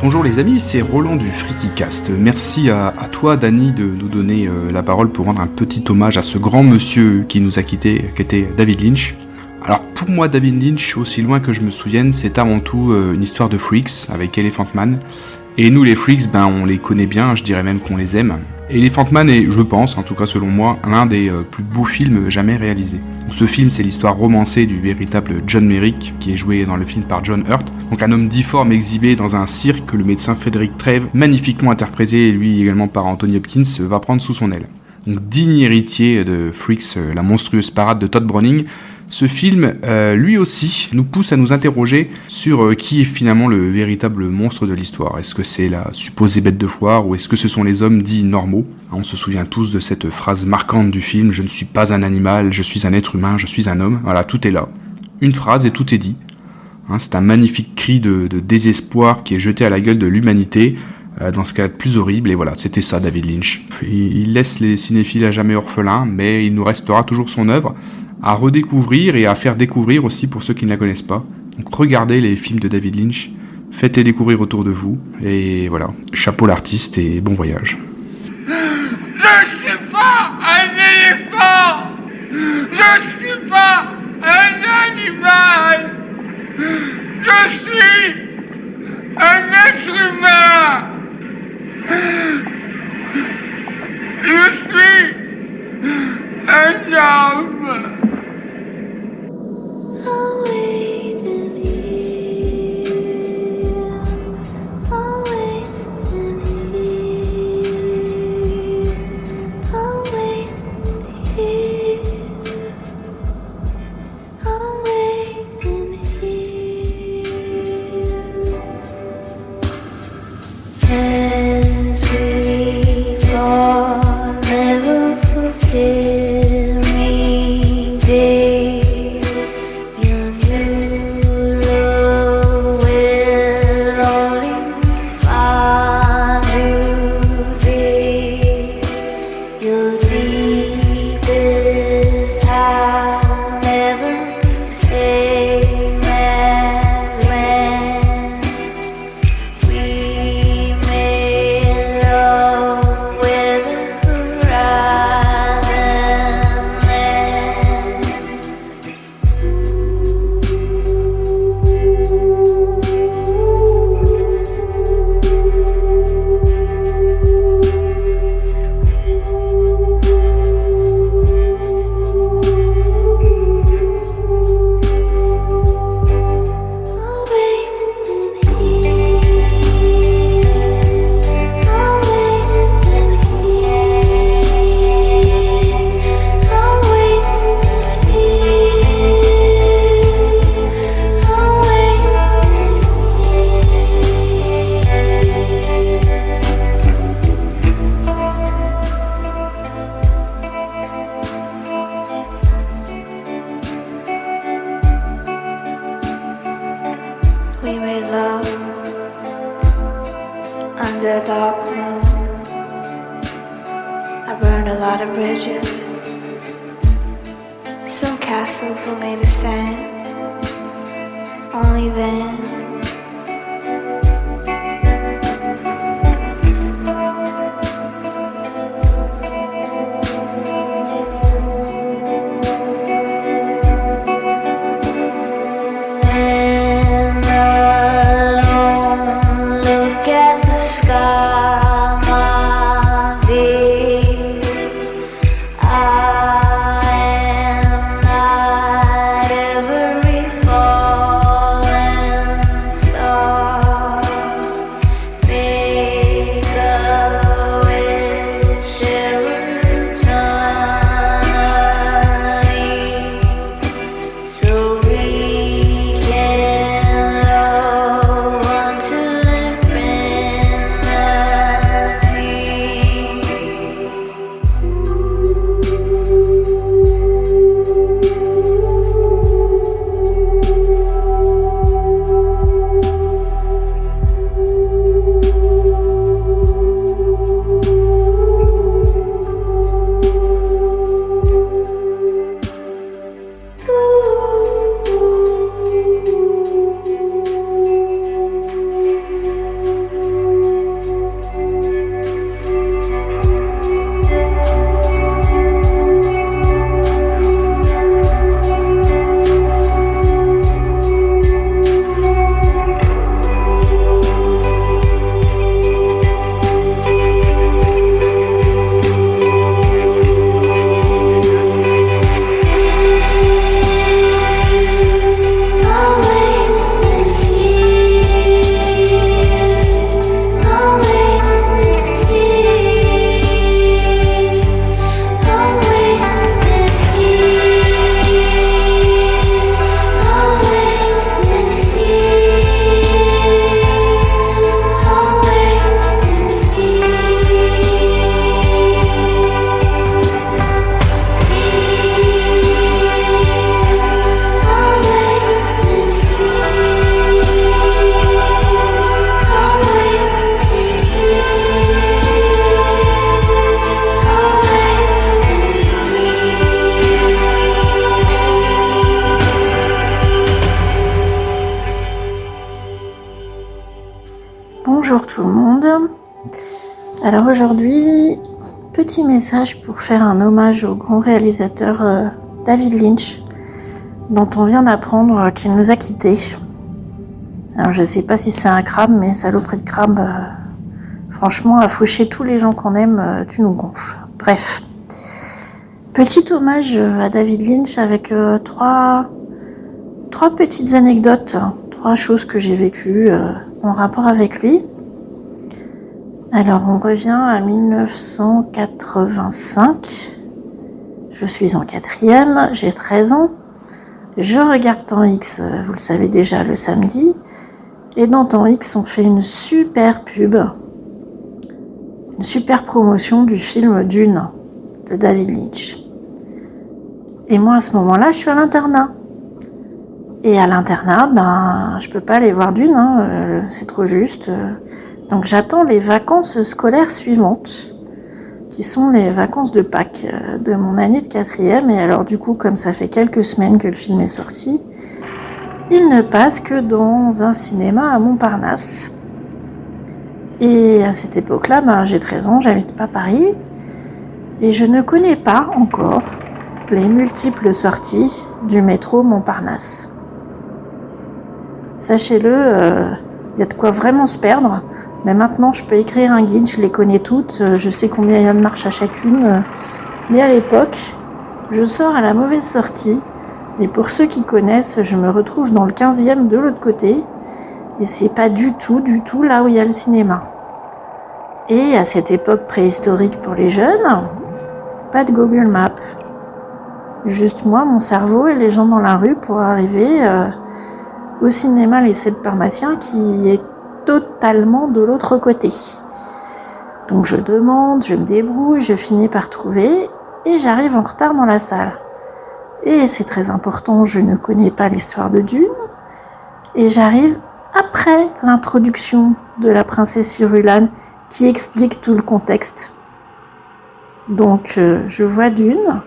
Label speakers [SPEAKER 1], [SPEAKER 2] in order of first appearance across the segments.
[SPEAKER 1] Bonjour les amis, c'est Roland du FreakyCast. Merci à toi Dany de nous donner la parole pour rendre un petit hommage à ce grand monsieur qui nous a quittés, qui était David Lynch. Alors pour moi David Lynch, aussi loin que je me souvienne, c'est avant tout une histoire de freaks avec Elephant Man. Et nous les freaks, on les connaît bien, je dirais même qu'on les aime. Elephant Man est, je pense, en tout cas selon moi, l'un des plus beaux films jamais réalisés. Donc, ce film, c'est l'histoire romancée du véritable John Merrick, qui est joué dans le film par John Hurt. Donc un homme difforme exhibé dans un cirque que le médecin Frederick Treves, magnifiquement interprété lui également par Anthony Hopkins, va prendre sous son aile. Donc digne héritier de Freaks, la monstrueuse parade de Todd Browning, ce film, lui aussi, nous pousse à nous interroger sur qui est finalement le véritable monstre de l'histoire. Est-ce que c'est la supposée bête de foire ou est-ce que ce sont les hommes dits normaux ? On se souvient tous de cette phrase marquante du film « Je ne suis pas un animal, je suis un être humain, je suis un homme ». Voilà, tout est là. Une phrase et tout est dit. C'est un magnifique cri de désespoir qui est jeté à la gueule de l'humanité dans ce cas le plus horrible. Et voilà, c'était ça David Lynch. Il laisse les cinéphiles à jamais orphelins, mais il nous restera toujours son œuvre à redécouvrir et à faire découvrir aussi pour ceux qui ne la connaissent pas. Donc regardez les films de David Lynch, faites-les découvrir autour de vous, et voilà, chapeau l'artiste et bon voyage.
[SPEAKER 2] Je suis pas un éléphant! Je suis pas un animal! Je suis un être humain! Je suis un homme!
[SPEAKER 3] We made love under a dark moon. I burned a lot of bridges. Some castles were made of sand. Only then
[SPEAKER 4] Falling Alors aujourd'hui, petit message pour faire un hommage au grand réalisateur David Lynch, dont on vient d'apprendre qu'il nous a quittés. Alors je sais pas si c'est un crabe, mais saloperie de crabe, franchement, à faucher tous les gens qu'on aime, tu nous gonfles. Bref. Petit hommage à David Lynch avec trois petites anecdotes, 3 choses que j'ai vécues en rapport avec lui. Alors on revient à 1985, je suis en 4e, j'ai 13 ans, je regarde Temps X, vous le savez déjà, le samedi, et dans Temps X on fait une super pub, une super promotion du film Dune de David Lynch. Et moi à ce moment-là je suis à l'internat. Et à l'internat, je peux pas aller voir Dune, c'est trop juste. Donc j'attends les vacances scolaires suivantes, qui sont les vacances de Pâques de mon année de 4e. Et alors du coup, comme ça fait quelques semaines que le film est sorti, il ne passe que dans un cinéma à Montparnasse. Et à cette époque-là, j'ai 13 ans, j'habite pas Paris, et je ne connais pas encore les multiples sorties du métro Montparnasse. Sachez-le, y a de quoi vraiment se perdre. Mais maintenant, je peux écrire un guide, je les connais toutes, je sais combien il y a de marches à chacune. Mais à l'époque, je sors à la mauvaise sortie. Et pour ceux qui connaissent, je me retrouve dans le 15e de l'autre côté. Et c'est pas du tout là où il y a le cinéma. Et à cette époque préhistorique pour les jeunes, pas de Google Maps. Juste moi, mon cerveau et les gens dans la rue pour arriver au cinéma Les 7 Parnassiens qui est totalement de l'autre côté. Donc je demande, je me débrouille, je finis par trouver et j'arrive en retard dans la salle. Et c'est très important, je ne connais pas l'histoire de Dune et j'arrive après l'introduction de la princesse Irulan qui explique tout le contexte. Donc je vois Dune,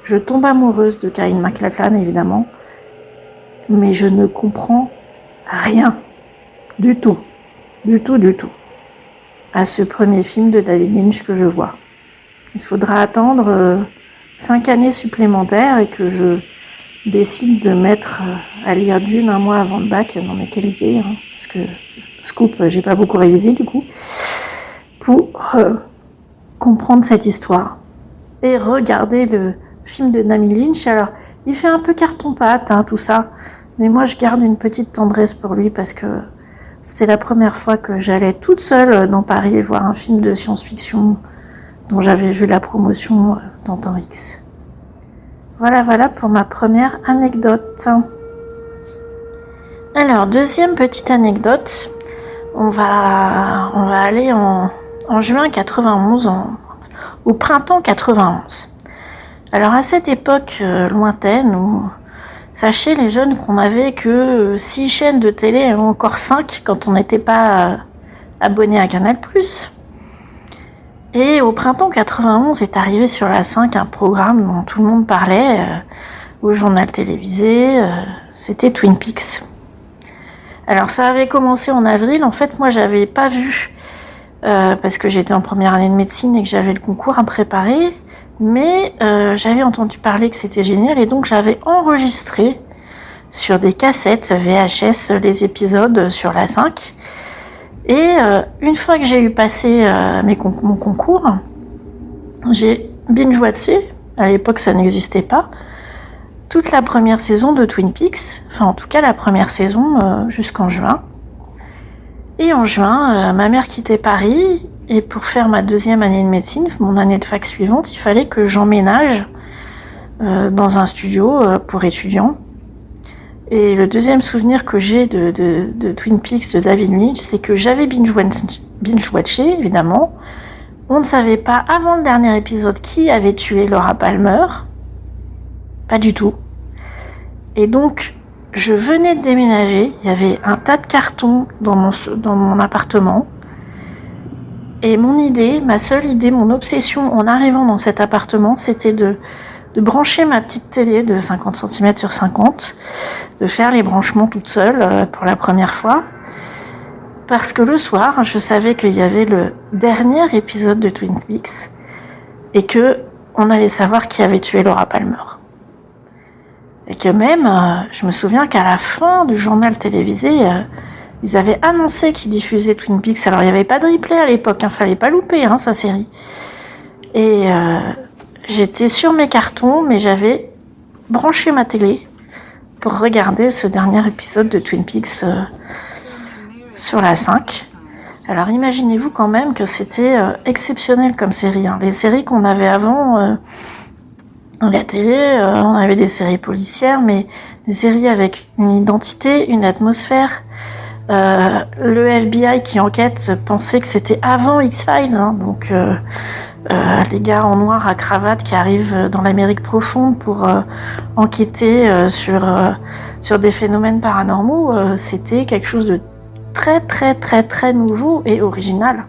[SPEAKER 4] je tombe amoureuse de Karen MacLachlan évidemment, mais je ne comprends rien. Du tout à ce premier film de David Lynch que je vois. Il faudra attendre 5 années supplémentaires et que je décide de mettre à lire Dune un mois avant le bac. Non mais quelle idée, parce que scoop, j'ai pas beaucoup révisé du coup, pour comprendre cette histoire et regarder le film de David Lynch. Alors il fait un peu carton-pâte, tout ça, mais moi je garde une petite tendresse pour lui parce que c'était la première fois que j'allais toute seule dans Paris voir un film de science-fiction dont j'avais vu la promotion dans Temps X. Voilà pour ma première anecdote. Alors, deuxième petite anecdote, on va aller en juin 91, au printemps 91. Alors à cette époque lointaine où sachez les jeunes qu'on n'avait que 6 chaînes de télé, et encore 5 quand on n'était pas abonné à Canal+. Et au printemps 91 est arrivé sur la 5 un programme dont tout le monde parlait au journal télévisé, c'était Twin Peaks. Alors ça avait commencé en avril, en fait moi j'avais pas vu, parce que j'étais en première année de médecine et que j'avais le concours à préparer, mais j'avais entendu parler que c'était génial et donc j'avais enregistré sur des cassettes VHS les épisodes sur la 5 et une fois que j'ai eu passé mon concours, j'ai binge-watché, à l'époque ça n'existait pas, toute la première saison de Twin Peaks, enfin en tout cas la première saison jusqu'en juin. Et en juin, ma mère quittait Paris. Et pour faire ma deuxième année de médecine, mon année de fac suivante, il fallait que j'emménage dans un studio pour étudiants. Et le deuxième souvenir que j'ai de Twin Peaks de David Lynch, c'est que j'avais binge-watché, évidemment. On ne savait pas avant le dernier épisode qui avait tué Laura Palmer. Pas du tout. Et donc, je venais de déménager, il y avait un tas de cartons dans mon appartement. Et mon idée, ma seule idée, mon obsession en arrivant dans cet appartement, c'était de brancher ma petite télé de 50 cm sur 50, de faire les branchements toute seule pour la première fois, parce que le soir, je savais qu'il y avait le dernier épisode de Twin Peaks et que on allait savoir qui avait tué Laura Palmer. Et que même, je me souviens qu'à la fin du journal télévisé, ils avaient annoncé qu'ils diffusaient Twin Peaks. Alors il n'y avait pas de replay à l'époque, fallait pas louper sa série. Et j'étais sur mes cartons, mais j'avais branché ma télé pour regarder ce dernier épisode de Twin Peaks sur la 5. Alors imaginez-vous quand même que c'était exceptionnel comme série. Les séries qu'on avait avant à la télé, on avait des séries policières, mais des séries avec une identité, une atmosphère. Le FBI qui enquête pensait que c'était avant X-Files, donc les gars en noir à cravate qui arrivent dans l'Amérique profonde pour enquêter sur des phénomènes paranormaux, c'était quelque chose de très très très très nouveau et original.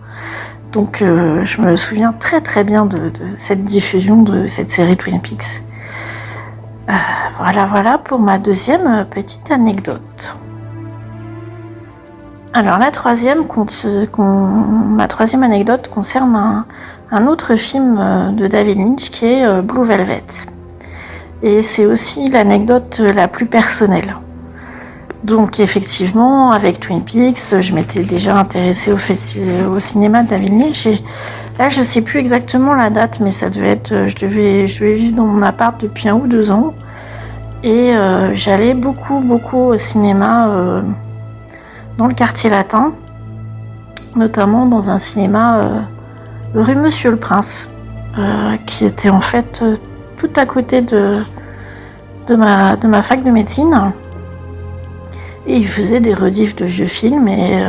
[SPEAKER 4] Donc je me souviens très très bien de cette diffusion de cette série Twin Peaks. Voilà pour ma deuxième petite anecdote. Alors ma troisième anecdote concerne un autre film de David Lynch qui est Blue Velvet. Et c'est aussi l'anecdote la plus personnelle. Donc effectivement, avec Twin Peaks, je m'étais déjà intéressée au cinéma de David Lynch. Et là, je sais plus exactement la date, mais ça devait être, je devais vivre dans mon appart depuis 1 ou 2 ans. Et j'allais beaucoup au cinéma dans le quartier latin, notamment dans un cinéma rue Monsieur le Prince, qui était en fait tout à côté de ma fac de médecine. Et il faisait des rediffs de vieux films et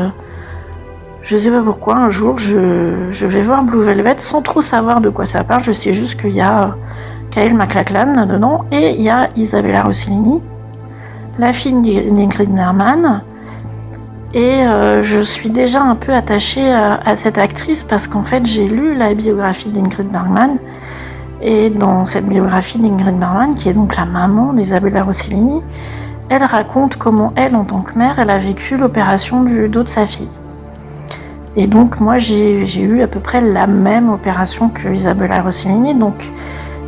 [SPEAKER 4] je sais pas pourquoi, un jour je vais voir Blue Velvet sans trop savoir de quoi ça parle. Je sais juste qu'il y a Kyle MacLachlan dedans et il y a Isabella Rossellini, la fille d'Ingrid Bergman. Et je suis déjà un peu attachée à cette actrice parce qu'en fait j'ai lu la biographie d'Ingrid Bergman. Et dans cette biographie d'Ingrid Bergman, qui est donc la maman d'Isabella Rossellini, elle raconte comment elle, en tant que mère, elle a vécu l'opération du dos de sa fille. Et donc moi j'ai eu à peu près la même opération que Isabella Rossellini, donc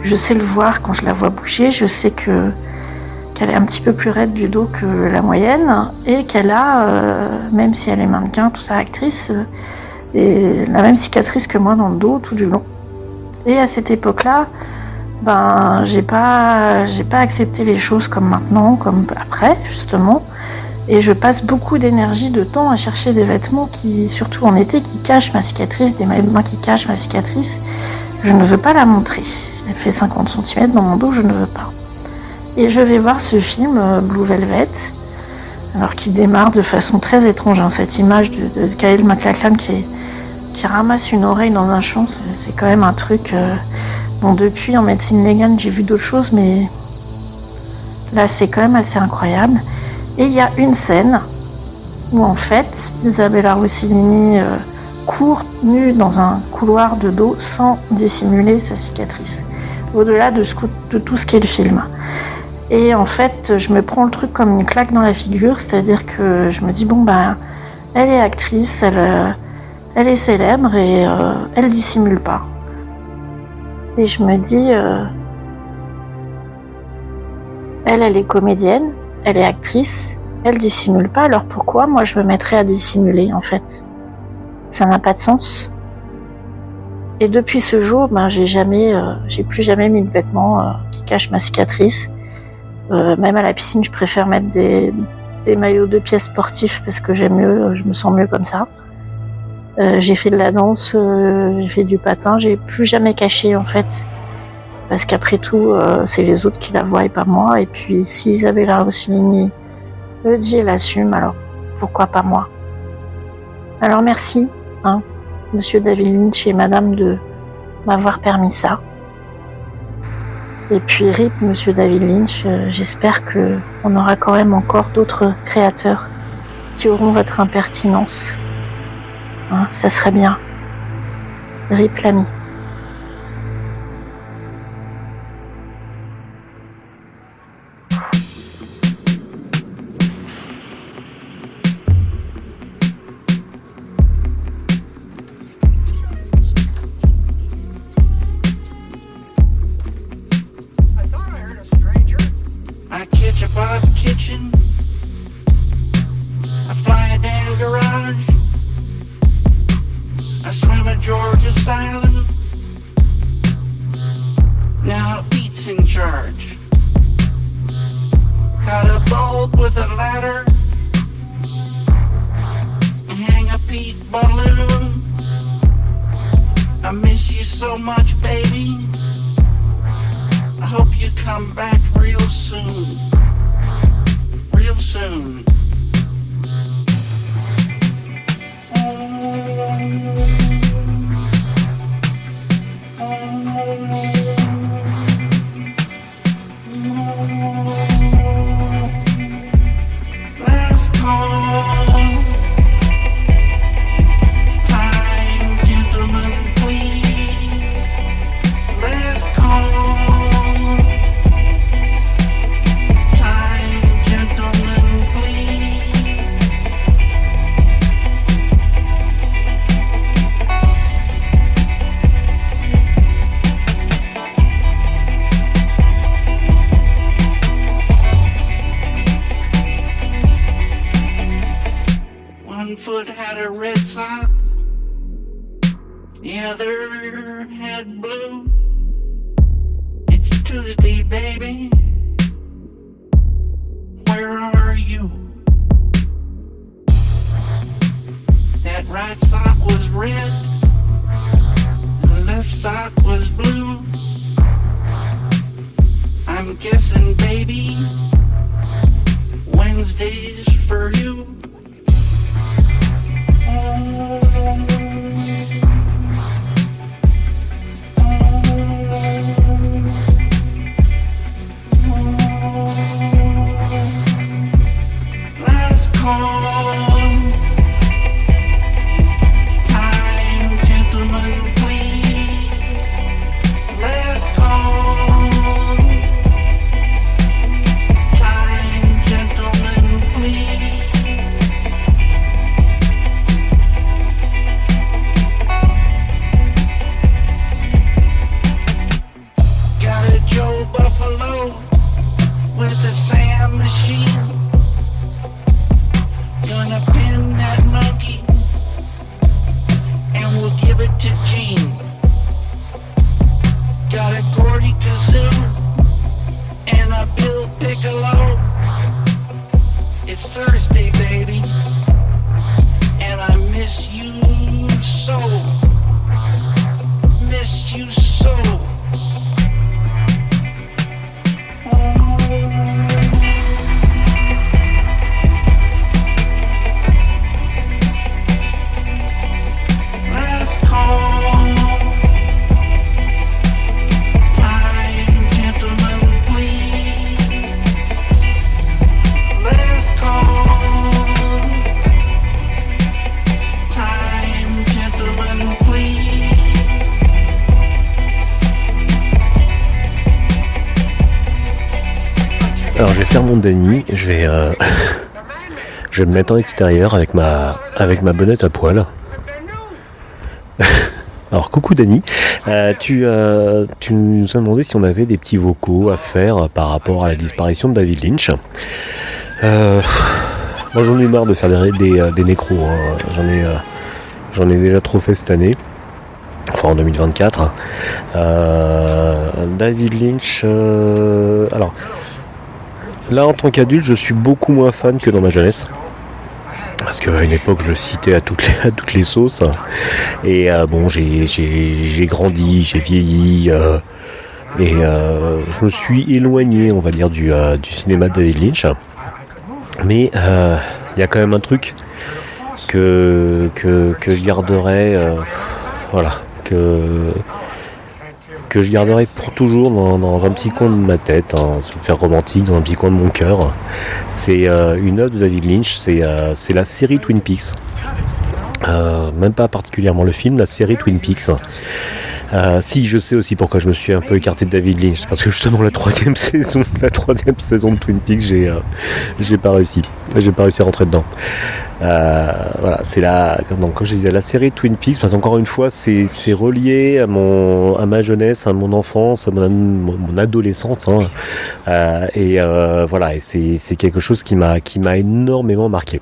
[SPEAKER 4] je sais le voir quand je la vois bouger, je sais qu'elle est un petit peu plus raide du dos que la moyenne, et qu'elle a, même si elle est mannequin, tout ça, actrice, et la même cicatrice que moi dans le dos tout du long. Et à cette époque-là, j'ai pas accepté les choses comme maintenant, comme après, justement. Et je passe beaucoup d'énergie, de temps à chercher des vêtements qui, surtout en été, qui cachent ma cicatrice, des maillots qui cachent ma cicatrice. Je ne veux pas la montrer. Elle fait 50 cm dans mon dos, je ne veux pas. Et je vais voir ce film, Blue Velvet, alors qui démarre de façon très étrange, cette image de Kyle MacLachlan qui ramasse une oreille dans un champ, c'est quand même un truc... Bon, depuis, en médecine légale, j'ai vu d'autres choses, mais là, c'est quand même assez incroyable. Et il y a une scène où, en fait, Isabella Rossellini court nue dans un couloir de dos sans dissimuler sa cicatrice, au-delà de tout ce qu'est le film. Et en fait, je me prends le truc comme une claque dans la figure, c'est-à-dire que je me dis, elle est actrice, elle est célèbre et elle dissimule pas. Et je me dis, elle est comédienne, elle est actrice, elle dissimule pas, alors pourquoi moi je me mettrais à dissimuler en fait? Ça n'a pas de sens. Et depuis ce jour, j'ai plus jamais mis de vêtements qui cachent ma cicatrice. Même à la piscine, je préfère mettre des maillots de pièces sportifs parce que j'aime mieux, je me sens mieux comme ça. J'ai fait de la danse, j'ai fait du patin, j'ai plus jamais caché en fait, parce qu'après tout c'est les autres qui la voient et pas moi, et puis si Isabella Rossellini le dit et l'assume, alors pourquoi pas moi? Alors merci, monsieur David Lynch et madame de m'avoir permis ça. Et puis RIP monsieur David Lynch, j'espère qu'on aura quand même encore d'autres créateurs qui auront votre impertinence. Ça serait bien. RIP l'ami.
[SPEAKER 2] so much, baby. I hope you come back real soon. Real soon. Last call. Time, gentlemen, please. Last call. Time, gentlemen, please. One foot had a red sock, the other had blue. It's Tuesday, baby. Where are you? That right sock was red, the left sock was blue. I'm guessing, baby, Wednesday's for you. Last call. Time, gentlemen, please. Last call. Time, gentlemen, please. Got a Joe Buffalo with a Sam machine. Gonna pin that monkey and we'll give it to Gene. Got a Gordy Kazoo and a Bill Piccolo. It's Thursday, baby, and I miss you so. Missed you so. Last call. Time, gentlemen, please. Last call. Time, gentlemen, please.
[SPEAKER 5] Alors je vais faire mon Danny, je vais je vais me mettre en extérieur avec ma bonnette à poil. Alors coucou Danny, tu nous as demandé si on avait des petits vocaux à faire par rapport à la disparition de David Lynch. Moi j'en ai marre de faire des nécros, hein. J'en ai déjà trop fait cette année. Enfin en 2024. David Lynch, alors là en tant qu'adulte je suis beaucoup moins fan que dans ma jeunesse. Parce qu'à une époque je le citais à toutes les sauces. Et bon j'ai grandi, j'ai vieilli et je me suis éloigné on va dire du cinéma de David Lynch. Mais il y a quand même un truc que je garderai voilà que je garderai pour toujours dans un petit coin de ma tête, hein, se faire romantique dans un petit coin de mon cœur. C'est une œuvre de David Lynch, c'est la série Twin Peaks. Même pas particulièrement le film, la série Twin Peaks. Si, je sais aussi pourquoi je me suis un peu écarté de David Lynch, parce que justement la troisième saison de Twin Peaks, j'ai pas réussi à rentrer dedans. Voilà, c'est donc comme je disais, la série Twin Peaks, parce qu'encore une fois, c'est relié à ma jeunesse, à mon enfance, à mon adolescence, hein. Voilà, et c'est quelque chose qui m'a énormément marqué.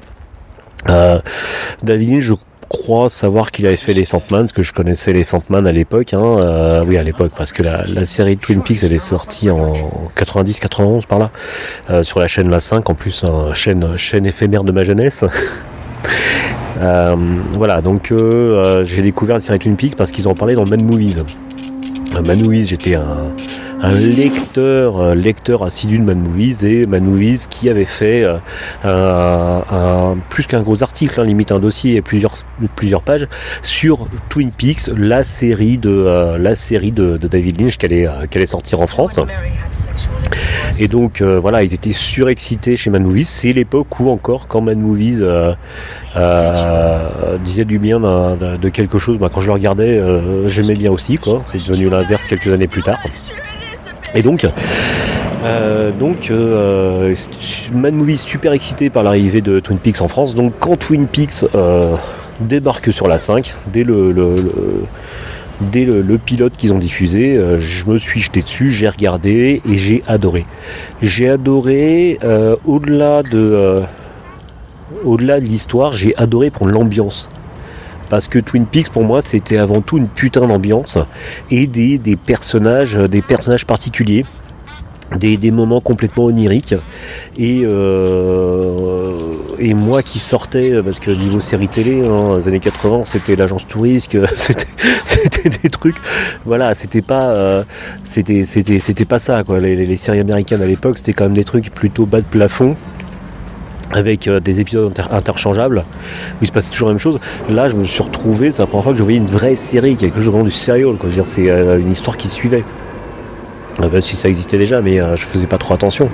[SPEAKER 5] David Lynch, je crois savoir qu'il avait fait Elephant Man, parce que je connaissais Elephant Man à l'époque, hein, oui à l'époque, parce que la série Twin Peaks elle est sortie en 90-91 par là, sur la chaîne La 5, en plus chaîne éphémère de ma jeunesse. Voilà, donc j'ai découvert la série Twin Peaks parce qu'ils en parlaient dans Mad Movies. Mad Movies, j'étais un lecteur assidu de Mad Movies, et Mad Movies qui avait fait plus qu'un gros article, limite un dossier et plusieurs pages sur Twin Peaks, la série de David Lynch qu'elle allait sortir en France. Et donc voilà, ils étaient surexcités chez Mad Movies. C'est l'époque où encore, quand Mad Movies disait du bien de quelque chose, quand je le regardais, j'aimais bien aussi, quoi. C'est devenu l'inverse quelques années plus tard. Et donc Mad Movies super excité par l'arrivée de Twin Peaks en France. Donc quand Twin Peaks débarque sur la 5, dès le pilote qu'ils ont diffusé, je me suis jeté dessus, j'ai regardé et j'ai adoré. Au-delà de l'histoire, j'ai adoré pour l'ambiance. Parce que Twin Peaks, pour moi, c'était avant tout une putain d'ambiance et des personnages particuliers, des moments complètement oniriques. Et moi qui sortais, parce que niveau série télé, les années 80, c'était l'agence Tourisque, c'était des trucs, voilà, c'était pas ça, quoi. Les séries américaines à l'époque, c'était quand même des trucs plutôt bas de plafond, avec des épisodes interchangeables où il se passait toujours la même chose. Là, je me suis retrouvé, c'est la première fois que je voyais une vraie série, quelque chose vraiment du serial, quoi. Je veux dire, c'est une histoire qui suivait. Même si ça existait déjà, mais je faisais pas trop attention.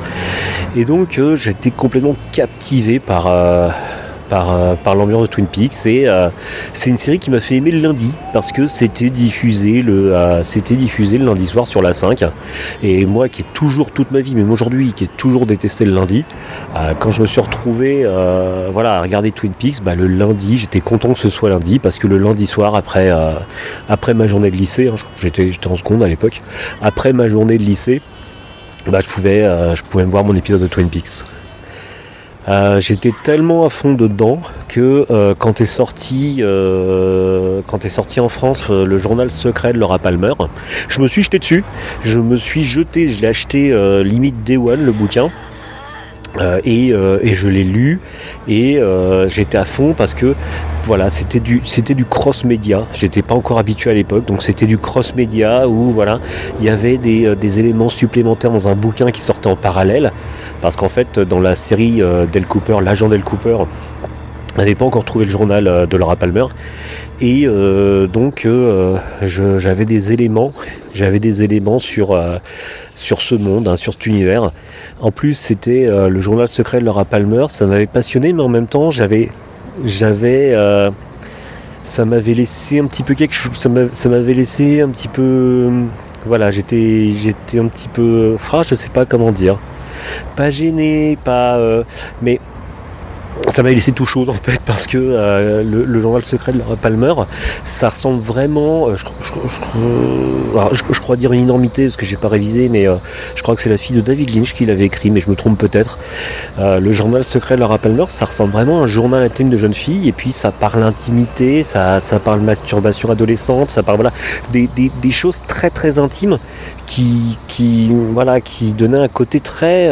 [SPEAKER 5] Et donc, j'étais complètement captivé par l'ambiance de Twin Peaks. Et c'est une série qui m'a fait aimer le lundi, parce que c'était diffusé le lundi soir sur la 5. Et moi qui ai toujours, toute ma vie, même aujourd'hui, qui ai toujours détesté le lundi, quand je me suis retrouvé à regarder Twin Peaks, le lundi, j'étais content que ce soit lundi, parce que le lundi soir, après ma journée de lycée, j'étais en seconde à l'époque, après ma journée de lycée, je pouvais me voir mon épisode de Twin Peaks. J'étais tellement à fond dedans que quand est sorti en France le journal secret de Laura Palmer, je me suis jeté dessus, je l'ai acheté limite Day One, le bouquin. Et je l'ai lu et j'étais à fond parce que voilà, c'était du cross-média. J'étais pas encore habitué à l'époque, donc c'était du cross-média où voilà, il y avait des éléments supplémentaires dans un bouquin qui sortait en parallèle, parce qu'en fait dans la série Dale Cooper, l'agent Dale Cooper n'avait pas encore trouvé le journal de Laura Palmer, et donc j'avais des éléments sur ce monde, sur cet univers. En plus, c'était le journal secret de Laura Palmer, ça m'avait passionné, mais en même temps, ça m'avait laissé un petit peu quelque chose, ça m'avait laissé un petit peu, voilà, j'étais un petit peu, je sais pas comment dire, pas gêné, mais ça m'a laissé tout chaud en fait, parce que le journal secret de Laura Palmer, ça ressemble vraiment, je crois dire une énormité parce que j'ai pas révisé, mais je crois que c'est la fille de David Lynch qui l'avait écrit, mais je me trompe peut-être. Le journal secret de Laura Palmer, ça ressemble vraiment à un journal intime de jeune fille, et puis ça parle intimité, ça parle masturbation adolescente, ça parle des choses très très intimes qui donnaient un côté très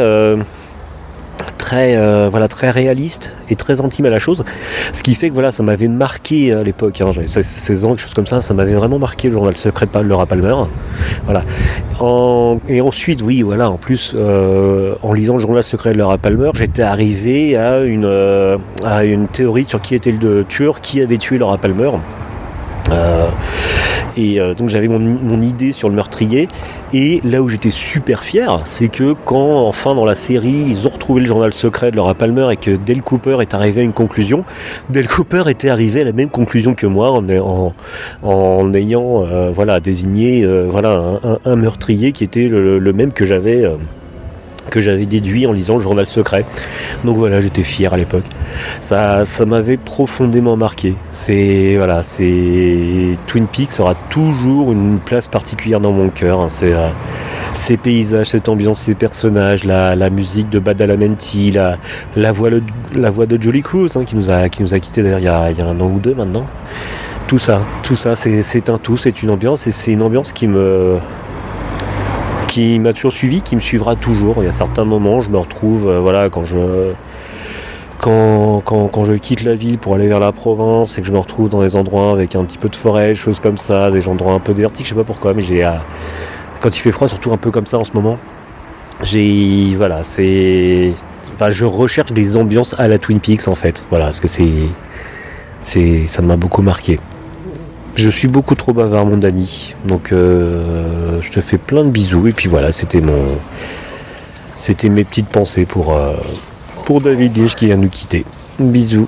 [SPEAKER 5] réaliste et très intime à la chose, ce qui fait que voilà, ça m'avait marqué à l'époque, j'avais 16 ans, quelque chose comme ça m'avait vraiment marqué, le journal secret de Laura Palmer, voilà. Et ensuite, oui, voilà, en plus en lisant le journal secret de Laura Palmer, j'étais arrivé à une théorie sur qui était le tueur, qui avait tué Laura Palmer. Donc j'avais mon idée sur le meurtrier, et là où j'étais super fier, c'est que quand enfin dans la série ils ont retrouvé le journal secret de Laura Palmer et que Dale Cooper est arrivé à une conclusion, Dale Cooper était arrivé à la même conclusion que moi en ayant désigné un meurtrier qui était le même que j'avais déduit en lisant le journal secret. Donc voilà, j'étais fier à l'époque. Ça m'avait profondément marqué. Twin Peaks aura toujours une place particulière dans mon cœur. Ces paysages, cette ambiance, ces personnages, la musique de Badalamenti, la voix de Julie Cruz, qui nous a quittés d'ailleurs il y a un an ou deux maintenant. Tout ça, c'est un tout, c'est une ambiance, et c'est une ambiance qui m'a toujours suivi, qui me suivra toujours. Il y a certains moments, je me retrouve, quand quand je quitte la ville pour aller vers la province et que je me retrouve dans des endroits avec un petit peu de forêt, des choses comme ça, des endroits un peu désertiques, je sais pas pourquoi, mais quand il fait froid, surtout un peu comme ça en ce moment, je recherche des ambiances à la Twin Peaks en fait, voilà, parce que ça m'a beaucoup marqué. Je suis beaucoup trop bavard, mon Dany, donc je te fais plein de bisous, et puis voilà, c'était mes petites pensées pour David Lynch qui vient de nous quitter. Bisous.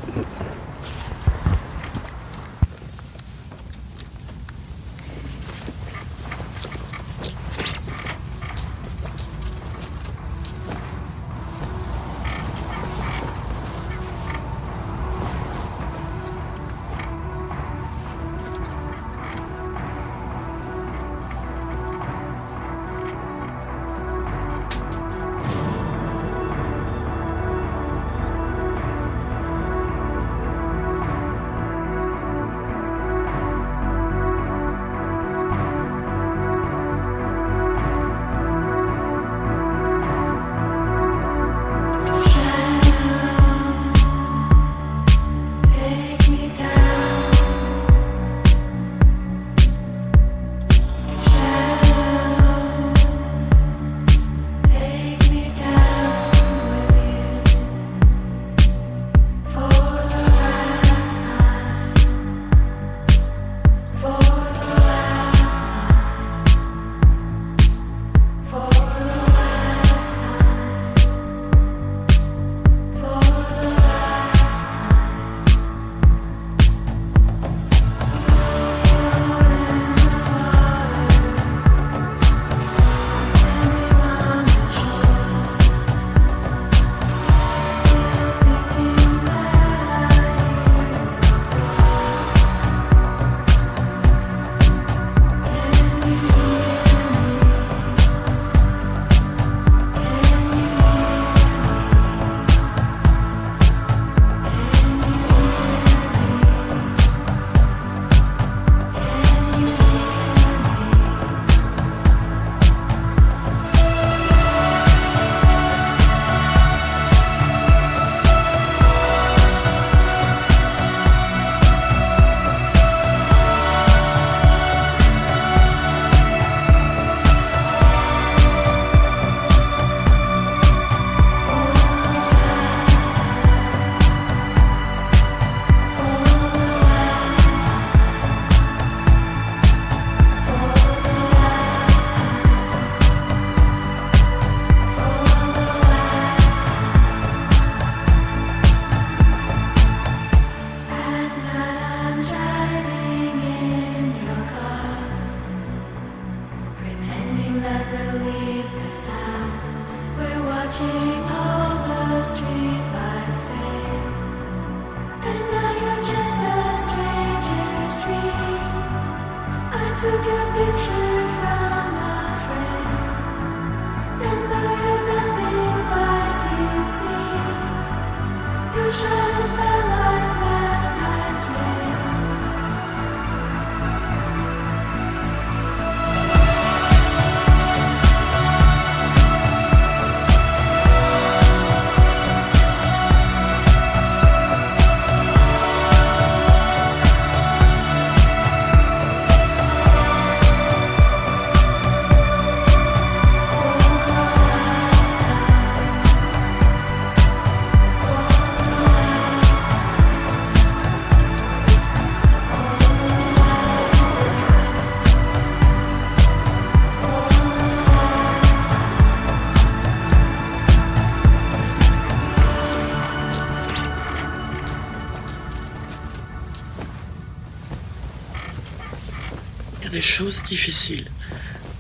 [SPEAKER 6] Des choses difficiles.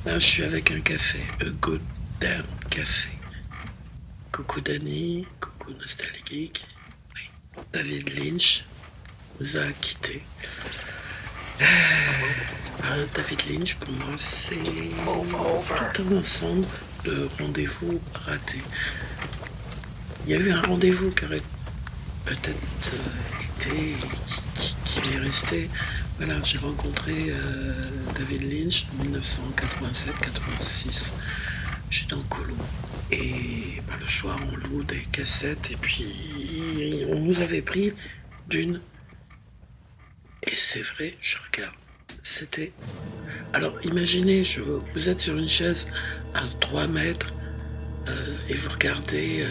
[SPEAKER 6] Là, je suis avec un café, A Good Damn Café. Coucou Dany, coucou Nostalgeek. Oui. David Lynch nous a quittés. David Lynch, pour moi, c'est tout un ensemble de rendez-vous ratés. Il y a eu un rendez-vous qui aurait peut-être été, qui m'est resté. Voilà, j'ai rencontré David Lynch en 1987-86 j'étais en colo. Et le soir, on loue des cassettes, et puis on nous avait pris d'une. Et c'est vrai, je regarde. C'était. Alors imaginez, vous êtes sur une chaise à 3 mètres, et vous regardez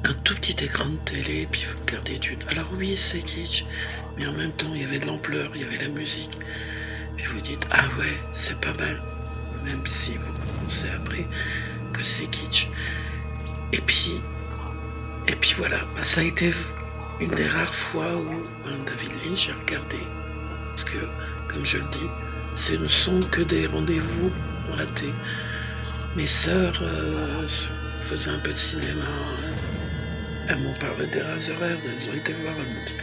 [SPEAKER 6] un tout petit écran de télé, puis vous regardez d'une. Alors oui, c'est kitsch, mais en même temps, il y avait de l'ampleur, il y avait la musique. Puis vous dites, ah ouais, c'est pas mal, même si vous pensez après que c'est kitsch. Et puis voilà, ça a été une des rares fois où David Lynch a regardé. Parce que, comme je le dis, ce ne sont que des rendez-vous ratés. Mes sœurs faisaient un peu de cinéma. Elles m'ont parlé des Razorhead, elles ont été voir, elles m'ont dit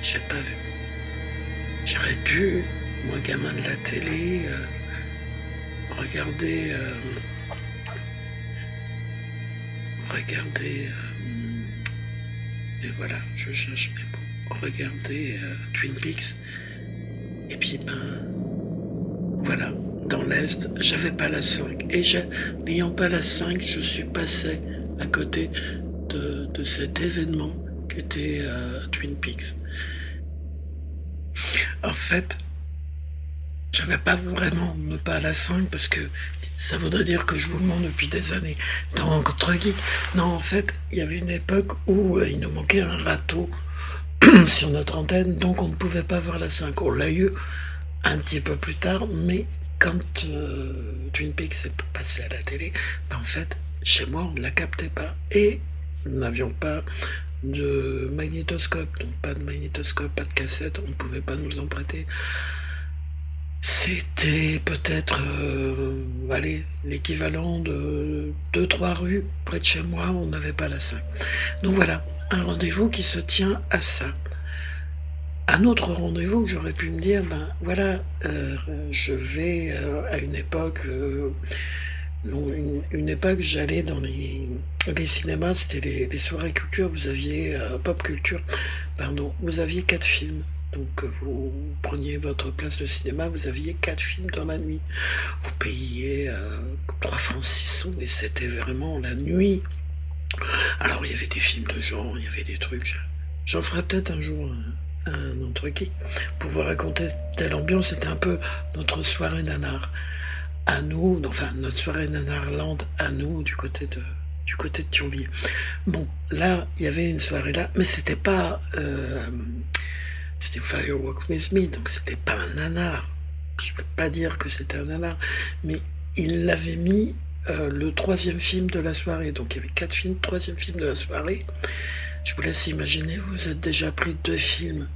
[SPEAKER 6] j'ai pas vu. J'aurais pu, moi gamin de la télé, regarder et voilà, je cherche mes mots, regarder Twin Peaks, et puis voilà, dans l'Est, j'avais pas la 5, et n'ayant pas la 5, je suis passé à côté de cet événement qu'était Twin Peaks. En fait, j'avais pas vraiment ne pas à la 5 parce que ça voudrait dire que je vous mens depuis des années. Entre geeks. Non, en fait, il y avait une époque où il nous manquait un râteau sur notre antenne, donc on ne pouvait pas voir la 5. On l'a eu un petit peu plus tard, mais quand Twin Peaks est passé à la télé, en fait, chez moi, on ne la captait pas. Et nous n'avions pas de magnétoscope, donc pas de magnétoscope, pas de cassette, on ne pouvait pas nous en prêter. C'était peut-être l'équivalent de 2-3 rues près de chez moi, on n'avait pas la 5. Donc voilà, un rendez-vous qui se tient à ça. Un autre rendez-vous que j'aurais pu me dire, je vais à une époque, une époque j'allais dans les cinémas, c'était les soirées culture, vous aviez pop culture, vous aviez 4 films. Donc vous preniez votre place de cinéma, vous aviez 4 films dans la nuit. Vous payiez 3 francs 6 sous et c'était vraiment la nuit. Alors il y avait des films de genre, il y avait des trucs. J'en ferai peut-être un jour un autre geek pour vous raconter telle ambiance. C'était un peu notre soirée nanar à nous, enfin notre soirée nanarland à nous du côté de Thionville. Bon, là il y avait une soirée là, mais c'était pas c'était Firewalk With Me, donc c'était pas un nanar. Je peux pas dire que c'était un nanar, mais il l'avait mis le 3e film de la soirée. Donc il y avait 4 films, 3e film de la soirée. Je vous laisse imaginer, vous êtes déjà pris 2 films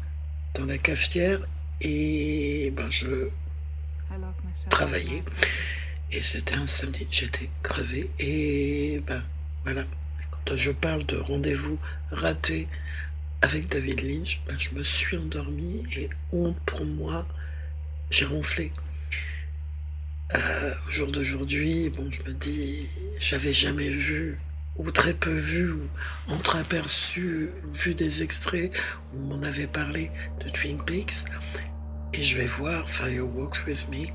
[SPEAKER 6] dans la cafetière et je travaillais. Et c'était un samedi, j'étais crevé et voilà. Quand je parle de rendez-vous raté avec David Lynch, je me suis endormi et honte pour moi, j'ai ronflé. Au jour d'aujourd'hui, je me dis, j'avais jamais vu, ou très peu vu, ou entreaperçu, vu des extraits où on m'en avait parlé de Twin Peaks, et je vais voir Firewalks With Me.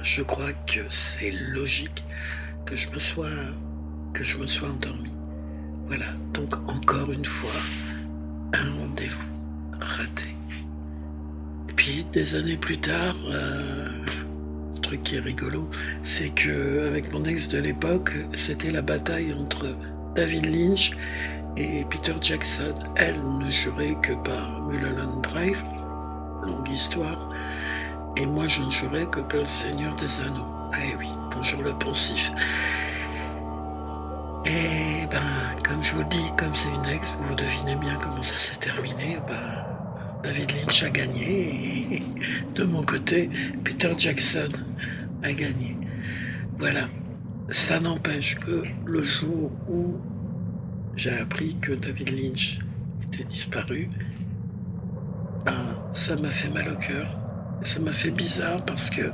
[SPEAKER 6] Je crois que c'est logique que je me sois endormi. Voilà, donc encore une fois, un rendez-vous raté. Et puis des années plus tard, le truc qui est rigolo, c'est que avec mon ex de l'époque, c'était la bataille entre David Lynch et Peter Jackson. Elle ne jurait que par Mulholland Drive, longue histoire, et moi je ne jurais que par le Seigneur des Anneaux. Ah oui, bonjour le poncif. Et comme je vous le dis, comme c'est une ex, vous devinez bien comment ça s'est terminé. David Lynch a gagné et de mon côté, Peter Jackson a gagné. Voilà. Ça n'empêche que le jour où j'ai appris que David Lynch était disparu, ça m'a fait mal au cœur. Ça m'a fait bizarre parce que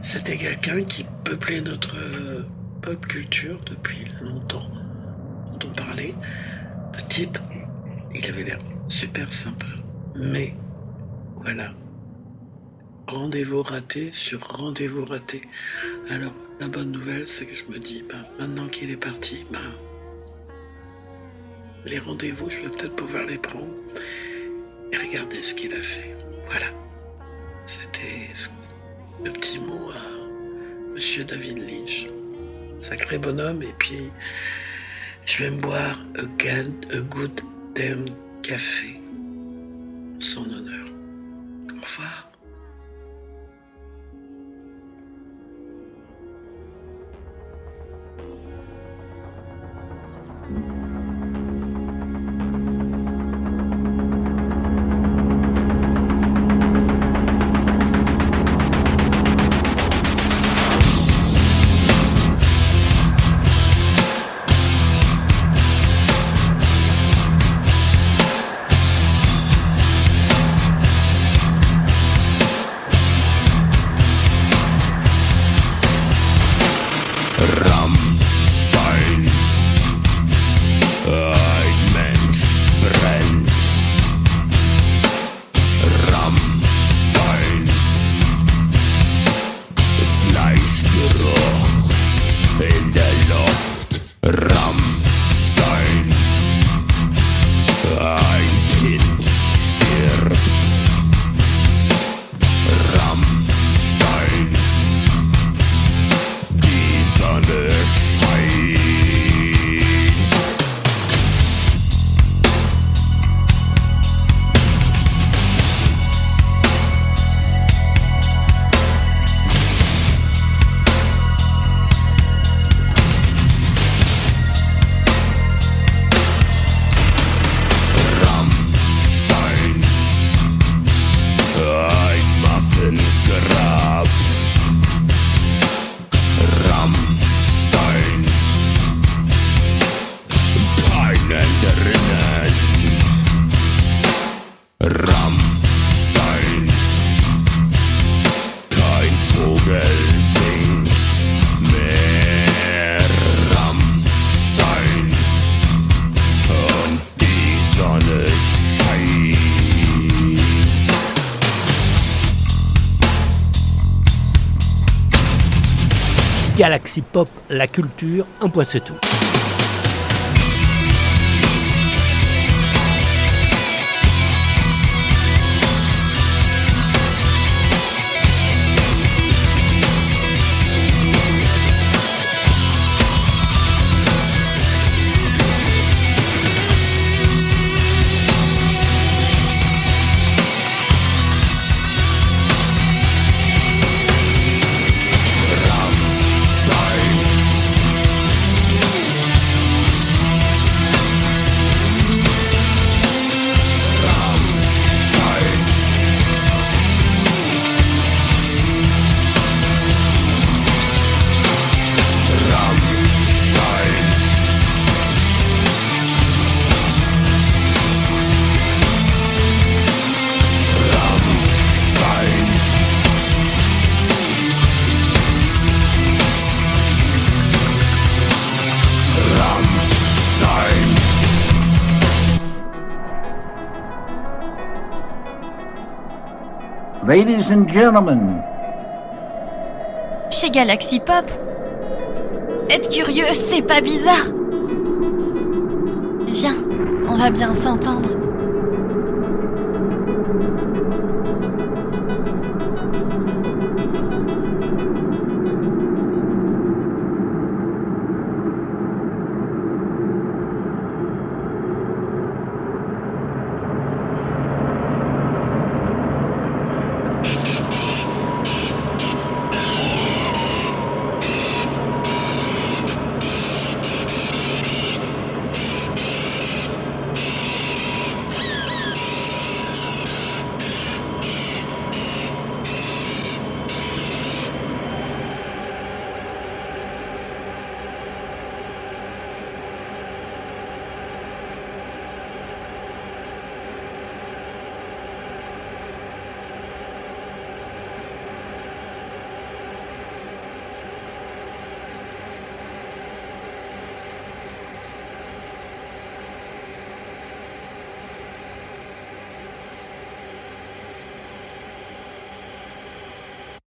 [SPEAKER 6] c'était quelqu'un qui peuplait notre pop culture depuis longtemps, dont on parlait. Le type, il avait l'air super sympa, mais voilà, rendez-vous raté sur rendez-vous raté. Alors, la bonne nouvelle, c'est que je me dis, maintenant qu'il est parti, les rendez-vous, je vais peut-être pouvoir les prendre et regarder ce qu'il a fait. Voilà. C'était le petit mot à Monsieur David Lynch. Sacré bonhomme, et puis je vais me boire a good damn café en son honneur. Au revoir.
[SPEAKER 7] Rammstein, ein Mensch brennt. Rammstein, Fleischgeruch in der Luft. Rammstein, ein Kind stirbt. Rammstein, die Sonne scheint. Rammstein, ein Massengrab. Rammstein, Peinen drinnen. Rammstein, kein Vogel singt mehr. Rammstein, und die Sonne scheint.
[SPEAKER 8] Galaxy Pop, la culture, un point c'est tout.
[SPEAKER 9] Ladies and gentlemen,
[SPEAKER 10] Chez Galaxy Pop, être curieux, c'est pas bizarre. Viens, on va bien s'entendre.